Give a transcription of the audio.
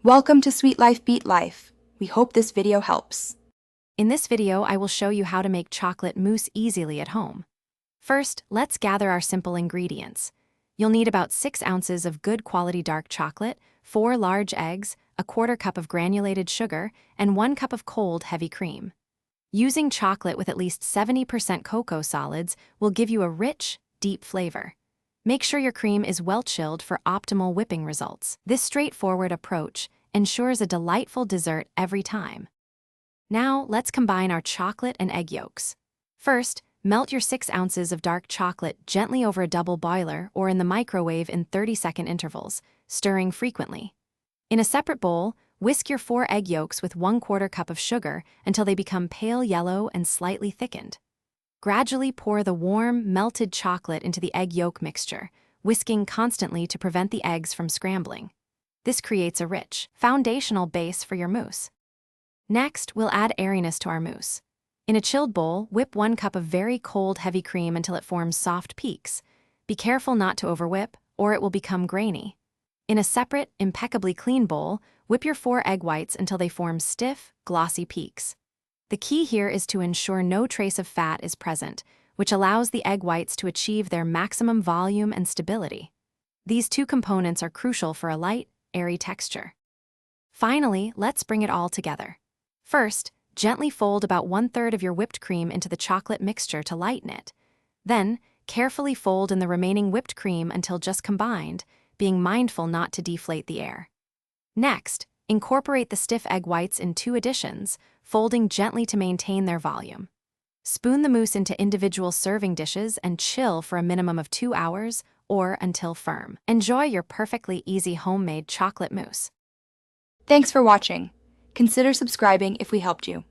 Welcome to Sweet Life Beat Life. We hope this video helps. In this video, I will show you how to make chocolate mousse easily at home. First, let's gather our simple ingredients. You'll need about 6 ounces of good quality dark chocolate, 4 large eggs, a quarter cup of granulated sugar, and 1 cup of cold, heavy cream. Using chocolate with at least 70% cocoa solids will give you a rich, deep flavor. Make sure your cream is well chilled for optimal whipping results. This straightforward approach ensures a delightful dessert every time. Now, let's combine our chocolate and egg yolks. First, melt your 6 ounces of dark chocolate gently over a double boiler or in the microwave in 30-second intervals, stirring frequently. In a separate bowl, whisk your 4 egg yolks with 1/4 cup of sugar until they become pale yellow and slightly thickened. Gradually pour the warm, melted chocolate into the egg yolk mixture, whisking constantly to prevent the eggs from scrambling. This creates a rich, foundational base for your mousse. Next, we'll add airiness to our mousse. In a chilled bowl, whip 1 cup of very cold, heavy cream until it forms soft peaks. Be careful not to overwhip, or it will become grainy. In a separate, impeccably clean bowl, whip your 4 egg whites until they form stiff, glossy peaks. The key here is to ensure no trace of fat is present, which allows the egg whites to achieve their maximum volume and stability. These 2 components are crucial for a light, airy texture. Finally, let's bring it all together. First, gently fold about 1/3 of your whipped cream into the chocolate mixture to lighten it. Then, carefully fold in the remaining whipped cream until just combined, being mindful not to deflate the air. Next, incorporate the stiff egg whites in 2 additions, folding gently to maintain their volume. Spoon the mousse into individual serving dishes and chill for a minimum of 2 hours or until firm. Enjoy your perfectly easy homemade chocolate mousse. Thanks for watching. Consider subscribing if we helped you.